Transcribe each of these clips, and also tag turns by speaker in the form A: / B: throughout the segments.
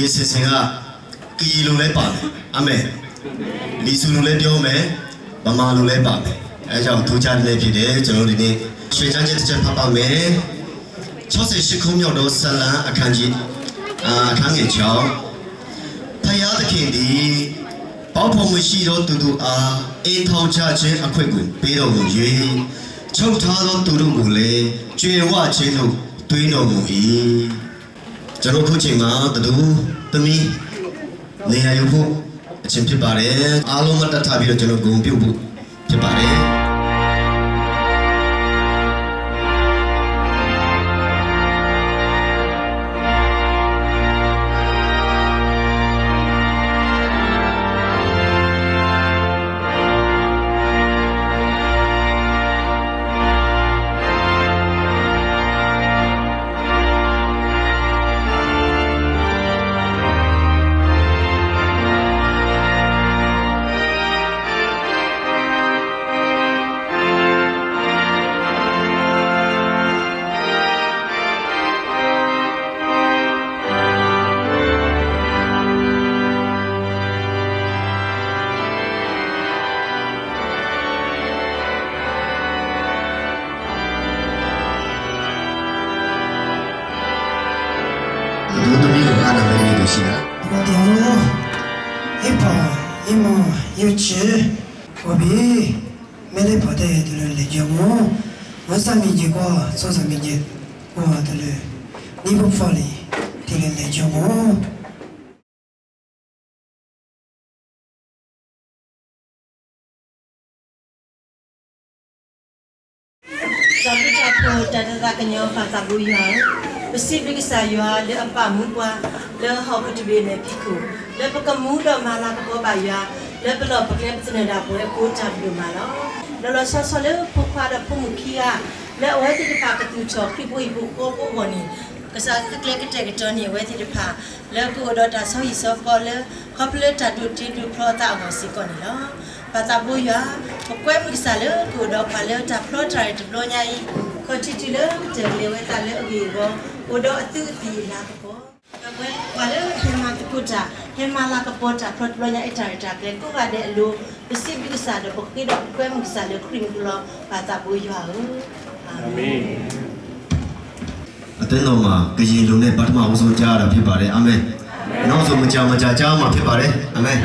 A: ဒီစစ်စင်ကကီလိုလဲပါမယ်အမေလီဆူလိုလဲပြောမယ်မမလိုလဲပါမယ်အဲကြောင့်ထူးခြားတဲ့ဖြစ်တယ်ကျွန်တော်ဒီနေ့ရွှေချမ်းချက်တစ်ချက်ဖတ်ပါမယ်68ခုမြောက်သောဇလံအခန်းကြီးအခန်းငယ်6ဖယားသခင်သည်ပေါဖို့မရှိသောသူတို့အားအိမ်ထောင်ချခြင်းအခွင့်ကိုပေးတော်မူ၍ချုပ်ထားသောသူတို့ကိုလည်းကြွယ်ဝခြင်းသို့သွင်းတော်မူ၏ကျွန်တော်ခုချိန်မှာတူသမီးနေရာယူဖို့အချင်းဖြစ်ပါတယ်အားလုံးမတတ်ထားပြီးတော့ကျွန်တော်ဂုဏ်ပြုဖို့ဖြစ်ပါတယ်是的，
B: 我掉了，一把一毛一只，我比没得跑的的来叫我上面结果做上面结我的了，你不发力，的来叫我。
C: 咱们家婆在那个娘发啥不一样？不是那个啥样，你阿爸母瓜，你好不这边的屁股，你不跟母的嘛那个婆爸样，你不老不跟不真的婆也婆家不嘛了，你老少少了婆花的婆母气啊，你我这个怕个丢错，皮肤一部婆婆我呢。ก็สักเล็กๆแต่ก็จอนี่ไว้ที่จะพาแล้วกูดอตาซอยซอพอแล้วเขาเปลือกจัดดูที่ดูพลอตาเอาสิก่อนนี่เนาะปาตาบุยาพอแกว้มิกซาเลยกูดอพาแล้วจับพลอตายจับโลใหญ่คนที่เลยเจอเลยไว้ตาเลยวีก็กูดอตื้อตีลากปอก็เว้พาเลยเฮมาตะกูจ่าเฮมาลากปอจ่าพลอตโลใหญ่จ่าจ่าเลยกูก็เดลูไปสิมิกซาเดปกติดอกแกว้มิกซาเลยครีมกูรอปาตาบุยาอาเมน
A: အသင်းတော်မှာကရင်လူနဲ့ပထမဦးဆုံးကြားရတာဖြစ်ပါတယ်အာမင်နောက်ဆုံးမကြာကြားမှာဖြစ်ပါတယ်အာမင်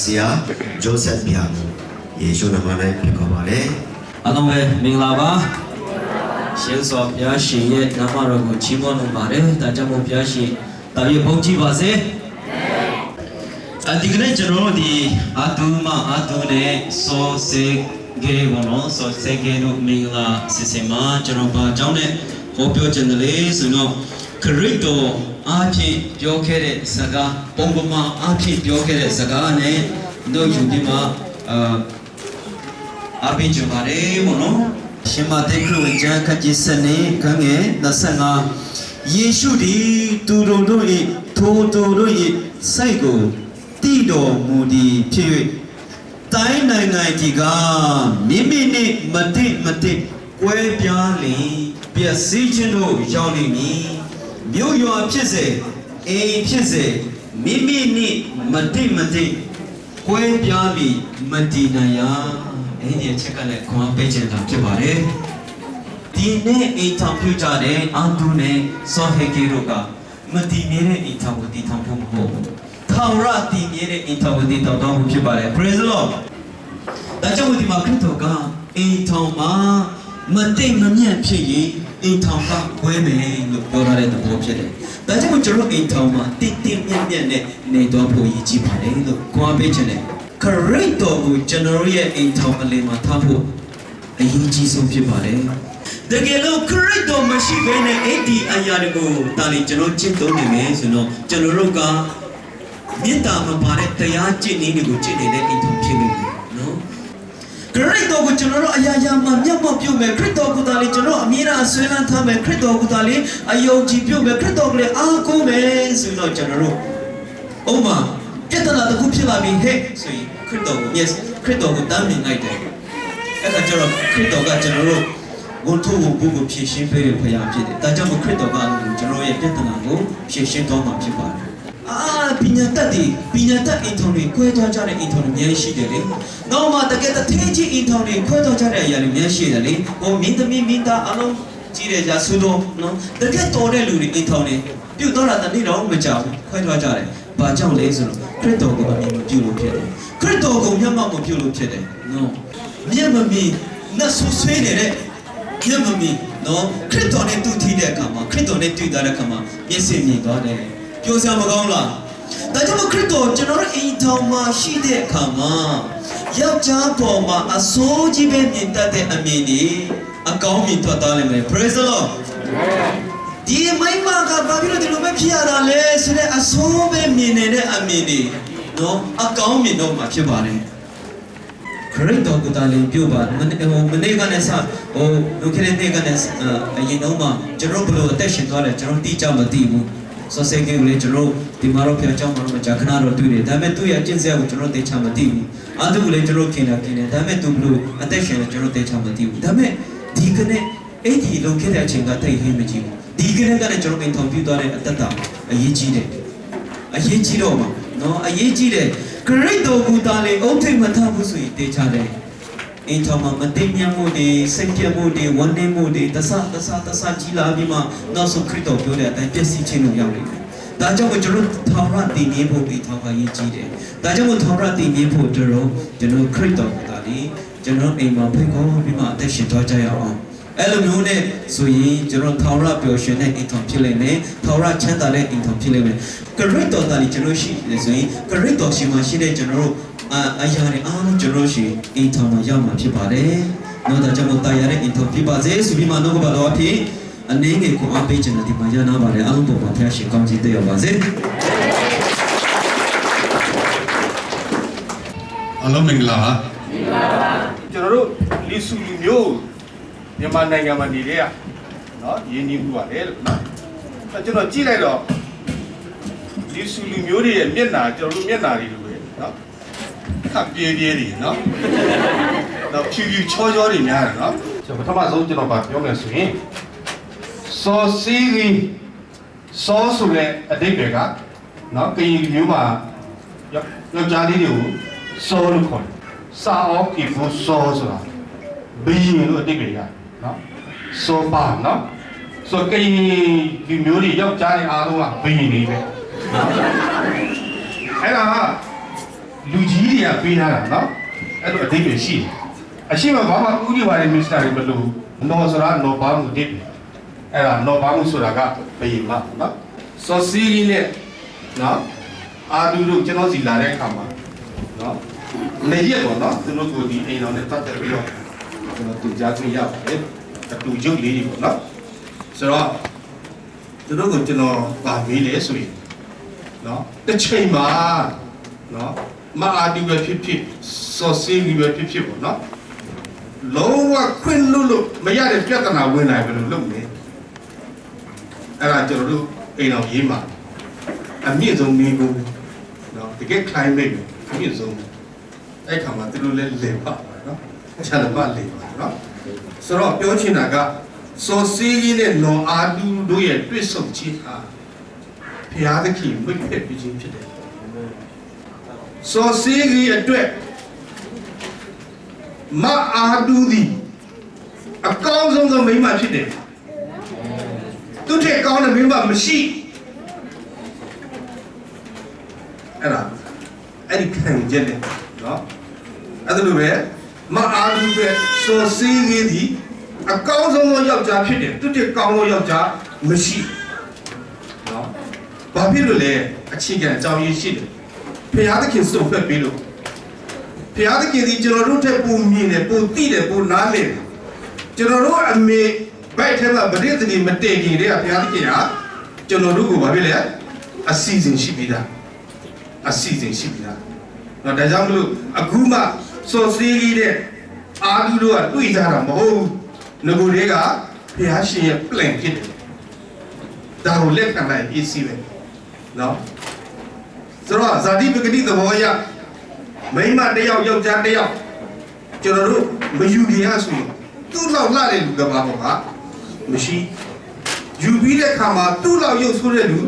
A: ဆရာဂျိုဆက်ပြယေရှုနာမနဲ့ဖြစ်ခေါ်ပါလေ
D: အားလုံးပဲမင်္ဂလာပါရှေးစွာဘုရားရှင်ရဲ့နာမတော်ကိုချီးမွမ်းလို့ပါတယ်ဒါကြောင့်မို့ဘုရားရှင်တာပြည့်ဘုန်းကြီးပါစေဒီကနေ့ကျွန်တော်တို့ဒီအာတူနဲ့စောစေကေဘောနော်စောစေကေတို့မင်္ဂလာစစ်စင်မှာကျွန်တော်ဘာကြောင့်လဲဟောပြောခြင်းလေဆိုတော့ခရစ်တော်အားဖြင့်ပြောခဲ့တဲ့စကားပုံပမာအားဖြင့်ပြောခဲ့တဲ့စကားနဲ့တို့ယူပြီးမှအားပေးကြပါတယ်ဘောနော်ရှင်မသေခရစ်ကျမ်းခန်းကြီးစနေခန်းငယ်25ယေရှုသည်သူတို့၏ထိုသူတို့၏စိတ်ကိုတည်တော်မူသည်ဖြစ်၍တိုင်းနိုင်ငံကြီးကမိမိနှင့်မတိကွဲပြားလင်ပျက်စီးခြင်းတို့ရောက်လိမ့်မည်မြို့ရွာဖြစ်စေအိမ်ဖြစ်စေ မိမိနိမတိမတိကွဲပြားပြီးမတည်နိုင်ရအဲ့ဒီအချက်ကလည်းခွန်အားပေးခြင်းတာဖြစ်ပါတယ်ဒီနေ့အိမ်ထောင်ပြုကြတဲ့အာတုနဲ့စောဟေကေတို့ကမတည်မြဲတဲ့အိမ်ထောင်ကိုတည်ထောင်ဖို့မဟုတ်ဘူးထာဝရတည်မြဲတဲ့အိမ်ထောင်ကိုတည်ထောင်တော်မူဖြစ်ပါတယ် praise the lord ဒါကြောင့်ဒီမှာခရစ်တော်ကအိမ်ထောင်မှာမတိတ်မမြတ်ဖြစ်ရင်အိမ်ထောင်ကဝဲမယ်လို့ပြောထားတဲ့သဘောဖြစ်တယ်။ဒါကြောင့်ကျွန်တော်အိမ်ထောင်မှာတိတ်တိတ်မြတ်မြတ်နဲ့နေတော်ဖို့ရည်ကြည်ပါတယ်လို့ခေါ်ပေးခြင်းနဲ့ခရစ်တော်ကိုကျွန်တော်ရဲ့အိမ်ထောင်အလယ်မှာထားဖို့အရေးကြီးဆုံးဖြစ်ပါတယ်။တကယ်လို့ခရစ်တော်မရှိဘဲနဲ့အဲ့ဒီအရာတွေကိုတာလီကျွန်တော်ကျင့်သုံးနေမယ်ဆိုတော့ကျွန်တော်တို့ကမေတ္တာမပါတဲ့တရားကျင့်နည်းတွေကိုကျင့်နေတဲ့အိမ်ထောင်ဖြစ်နေတယ်နော်ခရစ်တော်ကိုကျွန်တော်တို့အရာရာမှာမျက်မှောက်ပြုမယ်ခရစ်တော်ကိုသာလေကျွန်တော်အမြဲတမ်းအဆွေးနွေးထားမယ်ခရစ်တော်ကိုသာလေအယုံကြည်ပြုမယ်ခရစ်တော်ကိုလည်းအားကိုးမယ်ဆိုတော့ကျွန်တော်တို့ဥပမာပြဿနာတစ်ခုဖြစ်လာပြီးဟဲ့ဆိုရင်ခရစ်တော်ကို yes ခရစ်တော်ကိုတမ်းမြင်လိုက်တယ်အဲ့ဒါကျတော့ခရစ်တော်ကကျွန်တော်တို့ဝန်ထုပ်ကိုဖြည့်ရှင်းပေးရဖရာဖြစ်တယ်ဒါကြောင့်ခရစ်တော်ကကျွန်တော်ရဲ့ပြဿနာကိုဖြည့်ရှင်းတော်မှာဖြစ်ပါတယ်ပညာတတ်အင်ထုံတွေခွဲသွားကြတဲ့အင်ထုံတွေအများရှိတယ်လေ။နောက်မှတကယ်တည်းကြီးအင်ထုံတွေခွဲသွားကြတဲ့အရာတွေအများရှိတယ်လေ။ဟိုမင်းသမီးမိသားအလုံးကြီးတဲ့ကြဆိုတော့နော်တကယ်တော်တဲ့လူတွေအင်ထုံတွေပြုတ်တော့တာတနေ့တော့မကြောက်ဘူးခွဲသွားကြတယ်။ဘာကြောင့်လဲဆိုတော့ခရစ်တော်ကိုအမြင်မပြုလို့ဖြစ်တယ်။ခရစ်တော်ကိုမျက်မှောက်မပြုလို့ဖြစ်တယ်။နော်။မျက်မမြင်နဲ့ဆူဆွေးနေတဲ့မျက်မမြင်နော်ခရစ်တော်နဲ့တူထီးတဲ့အခါမှာခရစ်တော်နဲ့တွေ့တဲ့အခါမှာမျက်စိမြင်သွားတယ်။ပြောစရာမကောင်းလား။ဒါကြောင့်ခရစ်တော်ကျွန်တော်တို့အိမ်ထောင်မှာရှိတဲ့အခါမှာယောက်ျားပေါ်မှာအစိုးကြီးပဲမြင်တတ်တဲ့အမြင်တွေအကောင်းမြင်ထွက်သွားလိမ့်မယ် praise the lord ဒီမိမကဘာဖြစ်လို့ဒီလိုပဲဖြစ်ရတာလဲဆိုတဲ့အစိုးပဲမြင်နေတဲ့အမြင်တွေနော်အကောင်းမြင်တော့မှာဖြစ်ပါတယ်ခရစ်တော်ကိုတားလည်းပြောပါမနေ့ကလည်းစလူခရစ်တဲ့ကလည်းအရင်တော့မှကျွန်တော်ဘယ်လိုအသက်ရှင်သွားလဲကျွန်တော်တိကျမသိဘူးဆိုစေကေလေကျွန်တော်ဒီမှာတော့ဖျက်ကြောင်းမှာတော့ကြာခဏတော့တွေ့တယ်ဒါပေမဲ့သူ့ရဲ့အကျင့်စရာကိုကျွန်တော်သိချမသိဘူးအားသူလည်းကျွန်တော်ခင်တယ်ဒါပေမဲ့သူဘလို့အသက်ရှင်လည်းကျွန်တော်သိချမသိဘူးဒါပေမဲ့ဒီကနေ့အဲ့ဒီလုံခဲ့တဲ့အချိန်ကတိတ်ဟင်းမကြည့်ဘူးဒီကနေ့ကလည်းကျွန်တော်အိမ်ထောင်ပြသွားတဲ့အတ္တအရေးကြီးတယ်အရေးကြီးတော့မှာနော်အရေးကြီးတယ်ခရစ်တော်ကိုတားလေအုတ်ထိတ်မထားဘူးဆိုရင်တေချတယ်အိမ်ထောင်မှာမသိမြတ်မှုတွေစိတ်ပြတ်မှုတွေဝမ်းနည်းမှုတွေတဆကြီးလာပြီးမှနောက်ဆုံးခရစ်တော်ပြောတဲ့အတိုင်းပျက်စီးခြင်းလို့ရောက်နေတယ်။ဒါကြောင့်ကျွန်တော်ထာဝရတည်မြဲဖို့အိမ်ထောင်ကရေးကြည့်တယ်။ဒါကြောင့်ထာဝရတည်မြဲဖို့ကျွန်တော်ခရစ်တော်ကိုဒါလေးကျွန်တော်အိမ်မှာဖိတ်ခေါ်ပြီးမှအသက်ရှင်သွားကြရအောင်။အဲ့လိုမျိုးနဲ့ဆိုရင်ကျွန်တော်ထာဝရပျော်ရွှင်တဲ့အိမ်ထောင်ဖြစ်လိမ့်မယ်။ထာဝရချမ်းသာတဲ့အိမ်ထောင်ဖြစ်လိမ့်မယ်။ခရစ်တော်ဒါလေးကျွန်တော်ရှိတယ်ဆိုရင်ခရစ်တော်ရှိမှရှိတဲ့ကျွန်တော်အရာတွေအားလုံးကျွန်တော်ရှိအိမ်ထောင်မှာရောက်မှာဖြစ်ပါတယ်။နောက်တော့ကျွန်တော်တာယာတဲ့အိမ်ထောင်ဖြစ်ပါစေဆိုပြီးမှနှုတ်ကပတော်အဖြစ်အနေငယ်ကိုအားပေးခြင်းနဲ့ဒီမှာရနာပါတယ်အားလုံးပေါ်မှာဖျားရှင်ကောင်းချီးတက်ရောက်ပါစေ။
E: အားလုံးမင်္ဂလာပါ။ကျွန်တော်တို့လီဆူလူမျိုးမြန်မာနိုင်ငံမှာနေတဲ့နော်ရင်းနှီးမှုပါတယ်လို့နော်။ကျွန်တော်ကြည့်လိုက်တော့လီဆူလူမျိုးတွေရဲ့မျက်နှာကျွန်တော်တို့မျက်နှာတွေလိုပဲနော်။ခပ်ပြဲပြဲတွေနော်တော့ဖြူဖြူချောချောတွေများတယ်နော်ကျွန်တော်ပထမဆုံးကျွန်တော်ပြောမယ်ဆိုရင်စောစီရီစောဆိုတဲ့အဓိပ္ပာယ်ကနော်ကရင်မျိုးမှာယောက်ျားလေးတွေကိုစောလို့ခေါ်တယ်စာအောကီဖူစောဆိုတာဘီရင်လို့အဓိပ္ပာယ်ရနော်စောပါနော်ဆိုကရင်ဒီမျိုးတွေယောက်ျားတွေအားလုံးကဘီရင်တွေပဲအဲ့ဒါလူကြီးတွေကပေးထားတာနော်အဲ့လိုအဓိပ္ပာယ်ရှိတယ်အရှိမဘာမှဥပဒေပါတယ်မစ္စတာတွေမလို့နော်ဆိုတာနော်ဘာမှုတစ်အဲ့ဒါနော်ဘာမှုဆိုတာကဘယင်မနော်စောစီရီနဲ့နော်အာလူတို့ကျွန်တော်စီလာတဲ့အခါမှာနော်နေရက်ပေါ့နော်သူတို့ကိုဒီအိမ်တော်နဲ့တတ်တယ်ပြီးတော့ကျွန်တော်တူကြခွင့်ရပါတယ်အတူရုပ်လေးတွေပေါ့နော်ဆိုတော့သူတို့ကိုကျွန်တော်ဗာမေးလဲဆိုရင်နော်တစ်ချိန်မှာနော်မအားတူပဲဖြစ်စောစီရီပဲဖြစ်ပေါ့နော်လုံးဝခွင့်လို့မရတဲ့ပြဿနာဝင်လာတယ်လို့လုပ်နေအဲ့ဒါကျွန်တော်တို့အိမ်တော်ရေးမှာအမြင့်ဆုံးမျိုးနော်တကယ် climate အမြင့်ဆုံးအဲ့ခါမှာသူတို့လည်းလေပါနော်ချာလမလေပါနော်ဆိုတော့ပြောချင်တာကစောစီရီနဲ့နော်အာတူတို့ရဲ့တွေ့ဆုံခြင်းဟာဖ ဖျားသခင်မိတ်ဖက်ပြီးခြင်းဖြစ်တယ်စောစေးကြီးအတွက်မအားတူးသည်အကောင်းဆုံးသောမိန်းမဖြစ်တယ်သူထက်ကောင်းတဲ့မိန်းမမရှိအဲ့ဒီခံချက်နဲ့နော်အဲ့ဒါလိုပဲမအားတူးပဲစောစေးကြီးသည်အကောင်းဆုံးသောယောက်ျားဖြစ်တယ်သူထက်ကောင်းသောယောက်ျားမရှိနော်ဘာဖြစ်လို့လဲအခြေခံအကြောင်းရင်းရှိတယ်ဖျားသခင်စုံဖက်ပြီးလို့ဖျားသခင်ဒီကျွန်တော်တို့ထက်ပိုမြင်တယ်ပိုသိတယ်ပိုနားလည်တယ်ကျွန်တော်တို့အမေဘိုက်ထဲမှာဗရိသတိမတင်ခင်တည်းကဘုရားသခင်ဟာကျွန်တော်တို့ကိုဘာဖြစ်လဲအစီအစဉ်ရှိပြီးသားအစီအစဉ်ရှိပြီးသားတော့ဒါကြောင့်မလို့အခုမှစောစေးလေးတဲ့အာလူတို့ကတွေ့ကြတာမဟုတ်ငကိုတွေကဘုရားရှင်ရဲ့ plan ဖြစ်တယ်ဒါကိုလက်ခံလိုက်အစီပဲနော်ဆိုတော့ဇာတိပဂတိသဘောအရမိန်းမတစ်ယောက်ယောက်ျားတစ်ယောက်ကျွန်တော်တို့မယူခင်ရဆိုရင်သူ့လောက်လှတဲ့လူကဘာပေါ့ကမရှိယူပြီးတဲ့ခါမှာသူ့လောက်ရုပ်ဆိုးတဲ့လူ